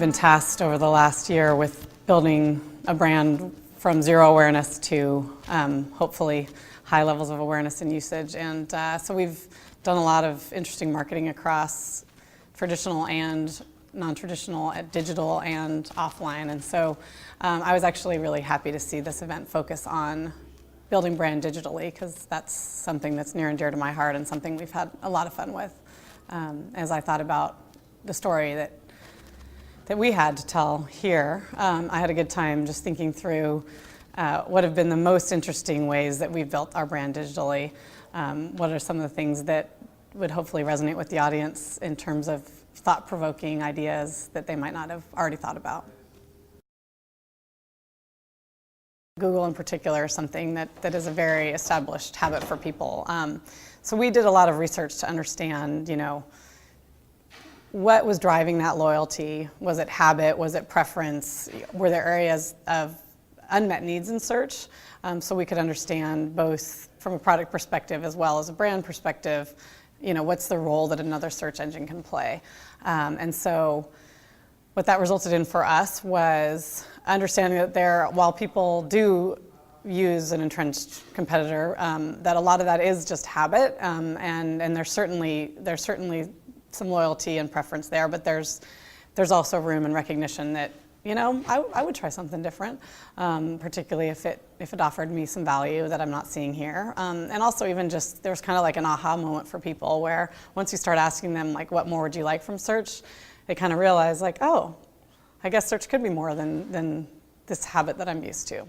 been tasked over the last year with building a brand from zero awareness to hopefully high levels of awareness and usage. And so we've done a lot of interesting marketing across traditional and non-traditional, digital and offline. And so I was actually really happy to see this event focus on building brand digitally, because that's something that's near and dear to my heart and something we've had a lot of fun with. As I thought about the story that we had to tell here, I had a good time just thinking through what have been the most interesting ways that we've built our brand digitally. What are some of the things that would hopefully resonate with the audience in terms of thought-provoking ideas that they might not have already thought about. Google in particular is something that is a very established habit for people. So we did a lot of research to understand, what was driving that loyalty. Was it habit? Was it preference? Were there areas of unmet needs in search? So we could understand both from a product perspective as well as a brand perspective, what's the role that another search engine can play. And so what that resulted in for us was understanding that while people do use an entrenched competitor, that a lot of that is just habit, and there's certainly some loyalty and preference there, but there's also room and recognition that I would try something different, particularly if it offered me some value that I'm not seeing here. And also even just, there's kind of like an aha moment for people where once you start asking them, like, what more would you like from search? They kind of realize, like, oh, I guess search could be more than this habit that I'm used to.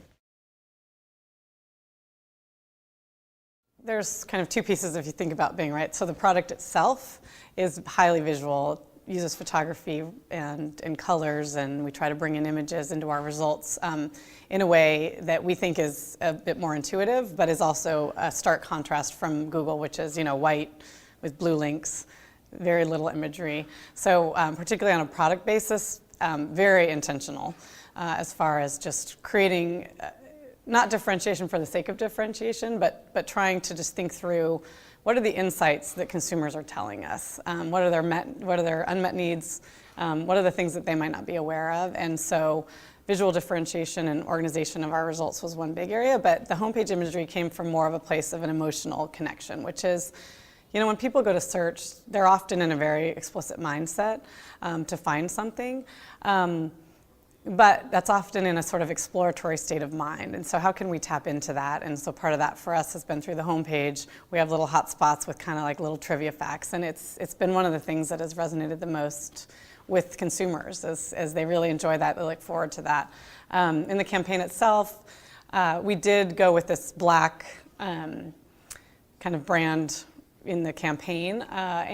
There's kind of two pieces if you think about Bing, right? So the product itself is highly visual, uses photography and colors, and we try to bring in images into our results in a way that we think is a bit more intuitive, but is also a stark contrast from Google, which is white with blue links, very little imagery. So particularly on a product basis, very intentional as far as just creating not differentiation for the sake of differentiation, but trying to just think through what are the insights that consumers are telling us? What are their unmet needs? What are the things that they might not be aware of? And so visual differentiation and organization of our results was one big area, but the homepage imagery came from more of a place of an emotional connection, which is, when people go to search, they're often in a very explicit mindset to find something. But that's often in a sort of exploratory state of mind. And so how can we tap into that? And so part of that for us has been through the homepage. We have little hot spots with kind of like little trivia facts. And it's been one of the things that has resonated the most with consumers as they really enjoy that. They look forward to that. In the campaign itself, we did go with this black kind of brand in the campaign. I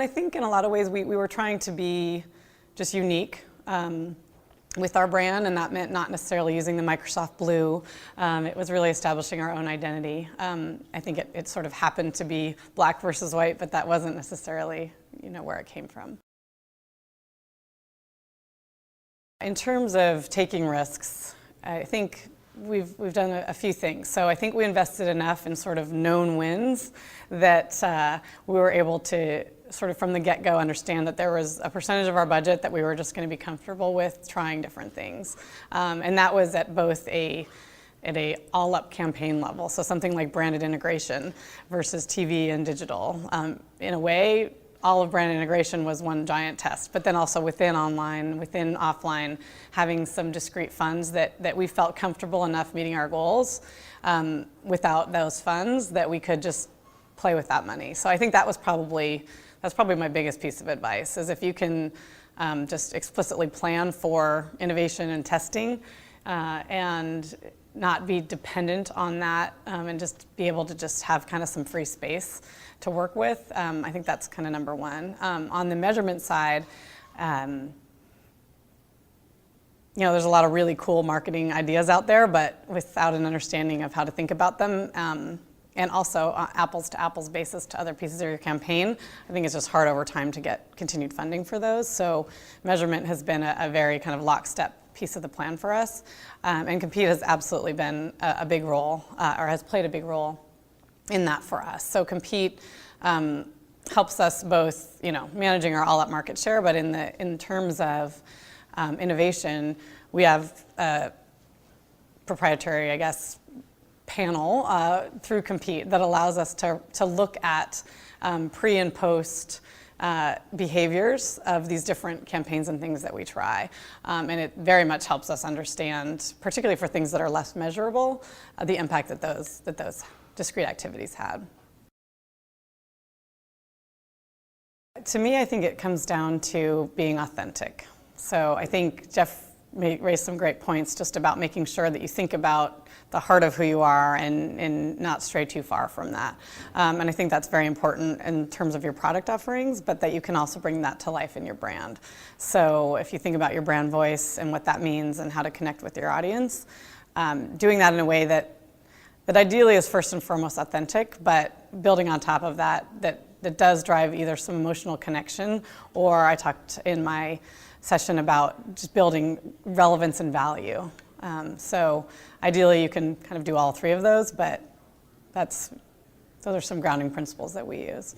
think in a lot of ways we were trying to be just unique with our brand, and that meant not necessarily using the Microsoft blue. It was really establishing our own identity. I think it sort of happened to be black versus white, but that wasn't necessarily where it came from. In terms of taking risks, I think we've done a few things. So I think we invested enough in sort of known wins that we were able to sort of from the get-go understand that there was a percentage of our budget that we were just going to be comfortable with trying different things. And that was at both at a all-up campaign level, so something like branded integration versus TV and digital. In a way, all of brand integration was one giant test, but then also within online, within offline, having some discrete funds that we felt comfortable enough meeting our goals without those funds that we could just play with that money. So I think that's probably my biggest piece of advice, is if you can just explicitly plan for innovation and testing and not be dependent on that and just be able to just have kind of some free space to work with. I think that's kind of number one. On the measurement side, there's a lot of really cool marketing ideas out there, but without an understanding of how to think about them, and also apples to apples basis to other pieces of your campaign, I think it's just hard over time to get continued funding for those. So measurement has been a very kind of lockstep piece of the plan for us. And Compete has absolutely been a big role, or has played a big role in that for us. So Compete helps us both, managing our all-up market share, but in terms of innovation, we have a proprietary, I guess, panel through Compete that allows us to look at pre and post behaviors of these different campaigns and things that we try. And it very much helps us understand, particularly for things that are less measurable, the impact that those discrete activities had. To me, I think it comes down to being authentic. So I think Jeff raised some great points just about making sure that you think about the heart of who you are and not stray too far from that. And I think that's very important in terms of your product offerings, but that you can also bring that to life in your brand. So if you think about your brand voice and what that means and how to connect with your audience, doing that in a way that ideally is first and foremost authentic, but building on top of that does drive either some emotional connection, or I talked in my session about just building relevance and value. So ideally you can kind of do all three of those, but those are some grounding principles that we use.